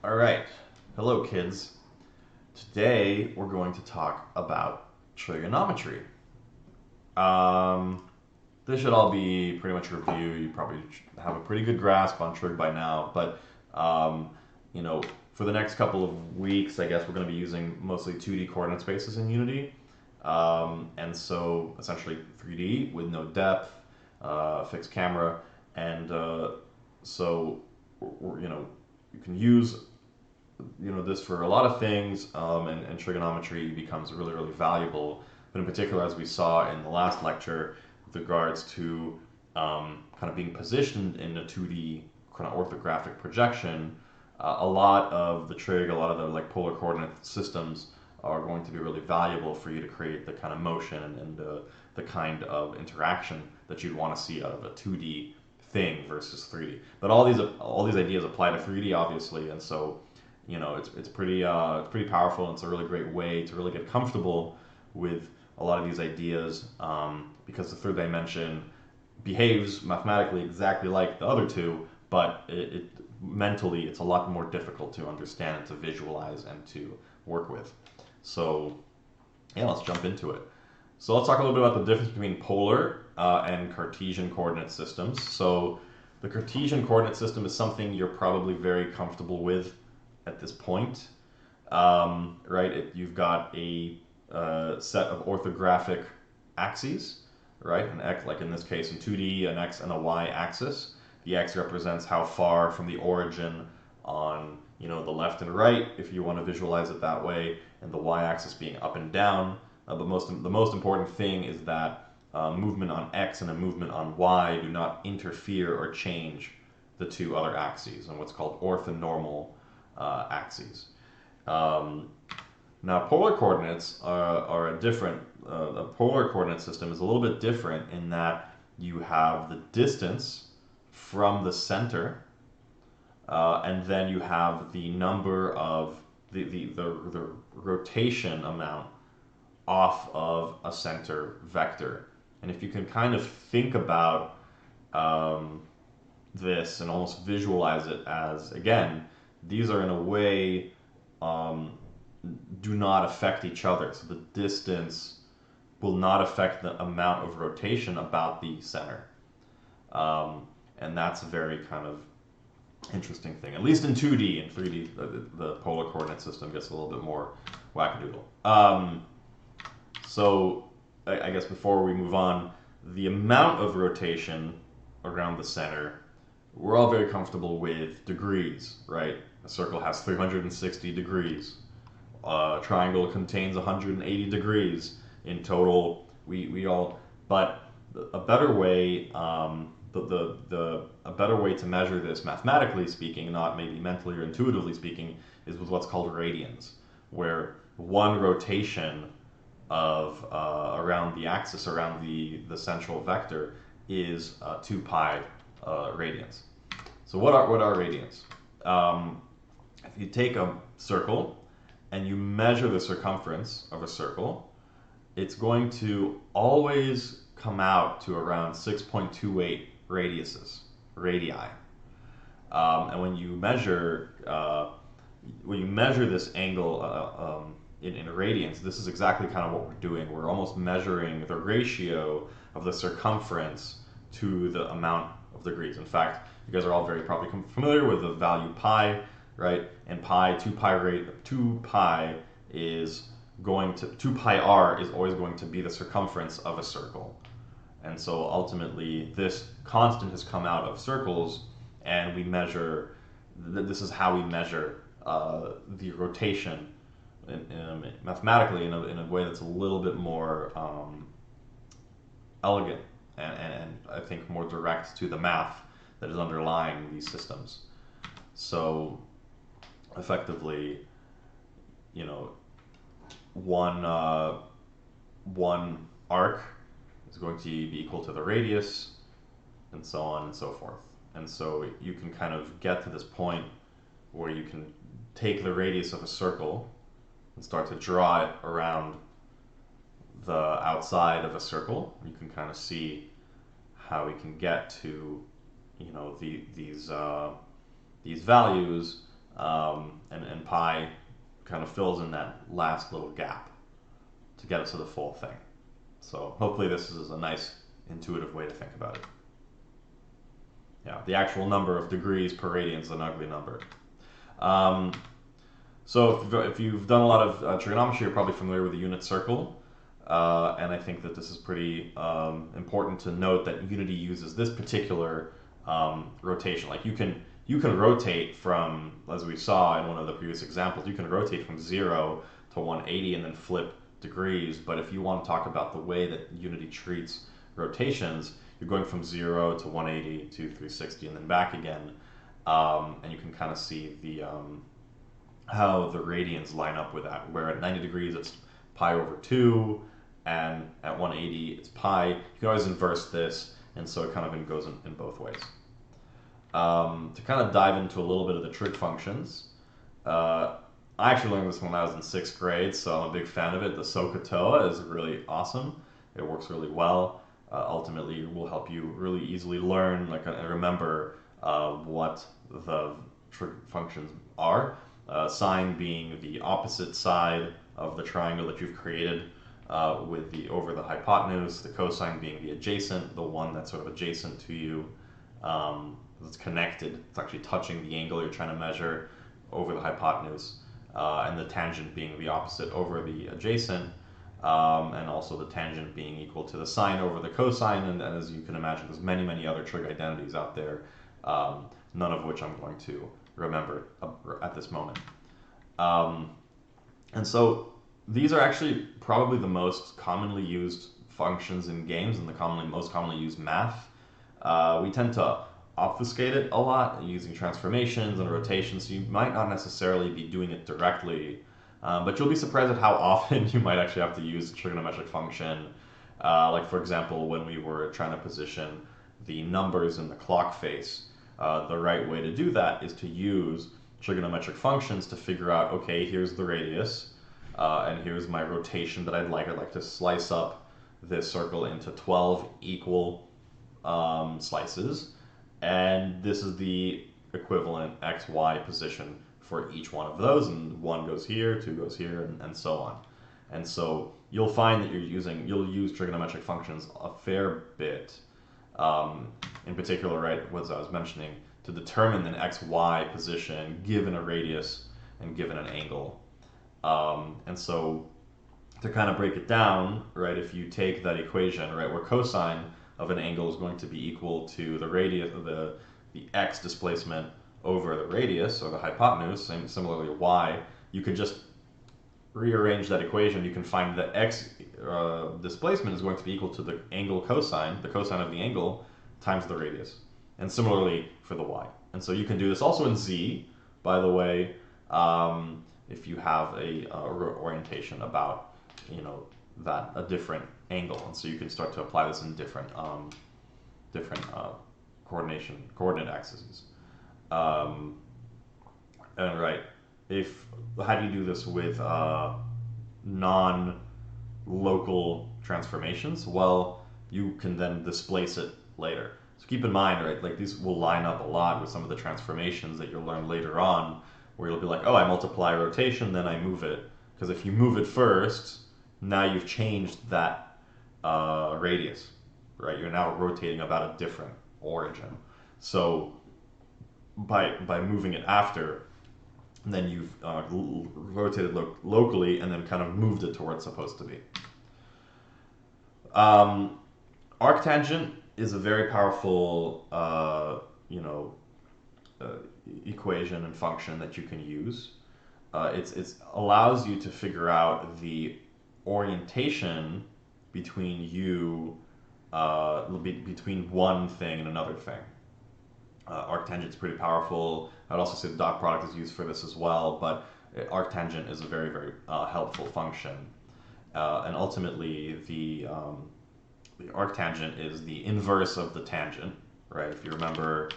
All right. Hello, kids. Today we're going to talk about trigonometry. Um, this should all be pretty much a review. You probably have a pretty good grasp on trig by now, but um, you know, for the next couple of weeks, I guess we're going to be using mostly 2D coordinate spaces in Unity, and so essentially 3D with no depth, fixed camera, and so you can use this for a lot of things, and trigonometry becomes really valuable. But in particular, as we saw in the last lecture, with regards to kind of being positioned in a 2D kind of orthographic projection, a lot of the trig, a lot of the like polar coordinate systems are going to be really valuable for you to create the kind of motion and the kind of interaction that you'd want to see out of a 2D thing versus 3D. But all these ideas apply to 3D, obviously, and so it's pretty powerful, and it's a really great way to really get comfortable with a lot of these ideas, because the third dimension behaves mathematically exactly like the other two, but mentally it's a lot more difficult to understand and to visualize and to work with. So yeah, let's jump into it. So let's talk a little bit about the difference between polar and Cartesian coordinate systems. So the Cartesian coordinate system is something you're probably very comfortable with at this point, right? You've got a set of orthographic axes, right? An x, like in this case in 2D, an x and a y axis. The x represents how far from the origin on the left and right, if you want to visualize it that way, and the y-axis being up and down. But the most important thing is that movement on x and a movement on y do not interfere or change the two other axes, and what's called orthonormal axes. Um, Now, polar coordinates are a different. The polar coordinate system is a little bit different in that you have the distance from the center, and then you have the number of the rotation amount off of a center vector. And if you can kind of think about um, this and almost visualize it as, again, these are in a way um, do not affect each other. So the distance will not affect the amount of rotation about the center. Um, and that's a very kind of interesting thing. At least in 2D. In 3D, the polar coordinate system gets a little bit more wackadoodle. So I guess before we move on, the amount of rotation around the center, we're all very comfortable with degrees, right? A circle has 360 degrees. A triangle contains 180 degrees in total. We all, but a better way, a better way to measure this mathematically speaking, not maybe mentally or intuitively speaking, is with what's called radians, where one rotation of around the axis, around the central vector, is 2 pi radians. So what are radians? If you take a circle and you measure the circumference of a circle, it's going to always come out to around 6.28 radii. And when you measure this angle in radians, this is exactly kind of what we're doing. We're almost measuring the ratio of the circumference to the amount of degrees. In fact, you guys are all very probably familiar with the value pi, right? And pi, 2 pi is going to 2 pi r is always going to be the circumference of a circle. And so ultimately this constant has come out of circles, and we measure, this is how we measure the rotation mathematically in a way that's a little bit more elegant and I think more direct to the math that is underlying these systems. So effectively, one one arc is going to be equal to the radius, and so on and so forth. And so you can kind of get to this point where you can take the radius of a circle and start to draw it around the outside of a circle. You can kind of see how we can get to these values and pi kind of fills in that last little gap to get us to the full thing. So hopefully this is a nice intuitive way to think about it. Yeah, the actual number of degrees per radian is an ugly number. So if you've done a lot of trigonometry, you're probably familiar with the unit circle. And I think that this is pretty important to note that unity uses this particular rotation. Like you can rotate from, as we saw in one of the previous examples, you can rotate from 0 to 180 and then flip degrees. But if you want to talk about the way that unity treats rotations, you're going from 0 to 180 to 360 and then back again. And you can kind of see the how the radians line up with that. Where at 90 degrees it's pi over 2, and at 180 it's pi. You can always inverse this, and so it kind of goes in both ways. To kind of dive into a little bit of the trig functions, I actually learned this when I was in 6th grade, so I'm a big fan of it. The SOHCAHTOA is really awesome. It works really well. Ultimately, it will help you really easily learn and remember what the trig functions are. Sine being the opposite side of the triangle that you've created over the hypotenuse, the cosine being the adjacent, the one that's sort of adjacent to you, it's connected, it's actually touching the angle you're trying to measure over the hypotenuse, and the tangent being the opposite over the adjacent, and also the tangent being equal to the sine over the cosine, and as you can imagine, there's many other trig identities out there, none of which I'm going to remember at this moment. And so these are actually probably the most commonly used functions in games and the most commonly used math. We tend to obfuscate it a lot using transformations and rotations, so you might not necessarily be doing it directly, but you'll be surprised at how often you might actually have to use a trigonometric function. Like for example, when we were trying to position the numbers in the clock face, the right way to do that is to use trigonometric functions to figure out, okay, here's the radius, and here's my rotation that I'd like to slice up this circle into 12 equal slices, and this is the equivalent x, y position for each one of those, and 1 goes here, 2 goes here, and so on. And so you'll find that you'll use trigonometric functions a fair bit, in particular, right, as I was mentioning, to determine an xy position given a radius and given an angle. And so to kind of break it down, right, if you take that equation, right, where cosine of an angle is going to be equal to the radius of the x displacement over the radius or the hypotenuse, and similarly y, you can just rearrange that equation. You can find that x displacement is going to be equal to the angle cosine, the cosine of the angle, times the radius. And similarly for the y. And so you can do this also in z, by the way, if you have a orientation about, a different angle. And so you can start to apply this in different coordinate axes. And right, how do you do this with non-local transformations? Well, you can then displace it later. So keep in mind, right, like these will line up a lot with some of the transformations that you'll learn later on, where you'll be like, oh, I multiply rotation, then I move it. Because if you move it first, now you've changed that radius, right? You're now rotating about a different origin. So by moving it after, then you've rotated locally and then kind of moved it to where it's supposed to be. Arctangent is a very powerful, equation and function that you can use. It allows you to figure out the orientation between between one thing and another thing. Arctangent is pretty powerful. I'd also say the dot product is used for this as well, but arctangent is a very helpful function. And ultimately, the arctangent is the inverse of the tangent, right? If you remember,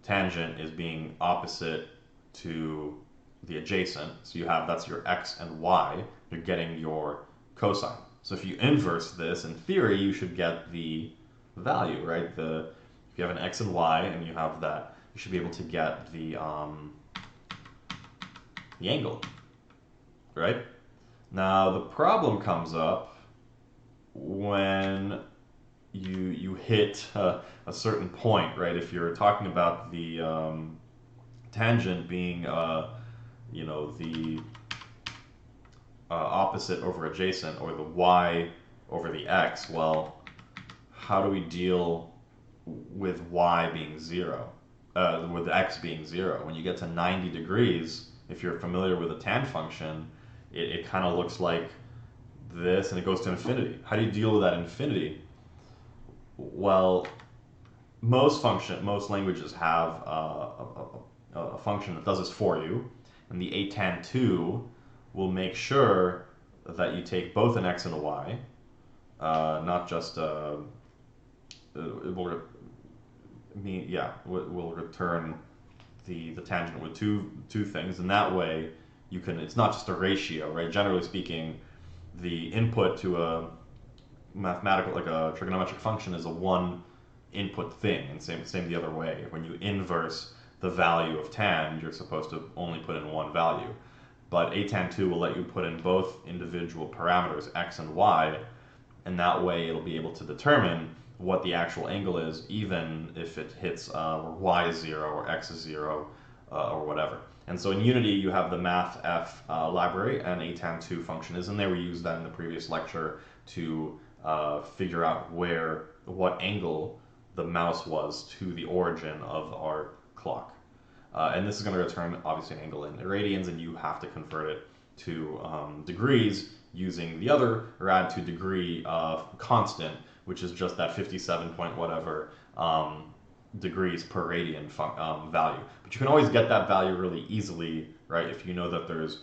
tangent is being opposite to the adjacent, so that's your x and y. You're getting your cosine. So if you inverse this, in theory, you should get the value, right? If you have an x and y and you have that you should be able to get the angle, right? Now the problem comes up when you hit a certain point, right? If you're talking about the tangent being, the opposite over adjacent, or the y over the x, well, how do we deal with y being 0? With x being 0? When you get to 90 degrees, if you're familiar with a tan function, it kind of looks like this, and it goes to infinity. How do you deal with that infinity? Well, most languages have a function that does this for you, and the atan2 will make sure that you take both an x and a y, not just it will will return the tangent with two things, and that way you can. It's not just a ratio, right? Generally speaking, the input to a mathematical, like a trigonometric function, is a one input thing, and same the other way. When you inverse the value of tan, you're supposed to only put in one value. But atan2 will let you put in both individual parameters, x and y, and that way it'll be able to determine what the actual angle is, even if it hits y is 0 or x is 0 or whatever. And so in Unity, you have the mathf library, and atan2 function is in there. We used that in the previous lecture to figure out what angle the mouse was to the origin of our clock. And this is going to return, obviously, an angle in radians, and you have to convert it to degrees using the other rad to degree constant, which is just that 57 point whatever degrees per radian value. But you can always get that value really easily, right? If you know that there's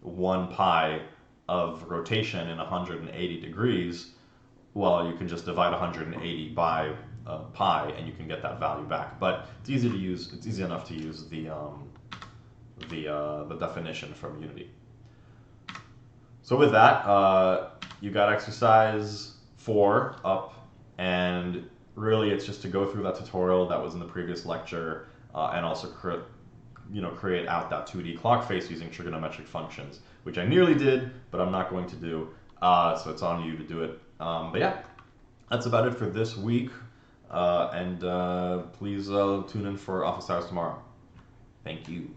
1 pi of rotation in 180 degrees, well, you can just divide 180 by pi, and you can get that value back. But it's easy to use. It's easy enough to use the definition from Unity. So with that, you got exercise 4 up, and really it's just to go through that tutorial that was in the previous lecture, and also create out that 2D clock face using trigonometric functions, which I nearly did, but I'm not going to do. So it's on you to do it. But yeah, that's about it for this week. And please tune in for office hours tomorrow. Thank you.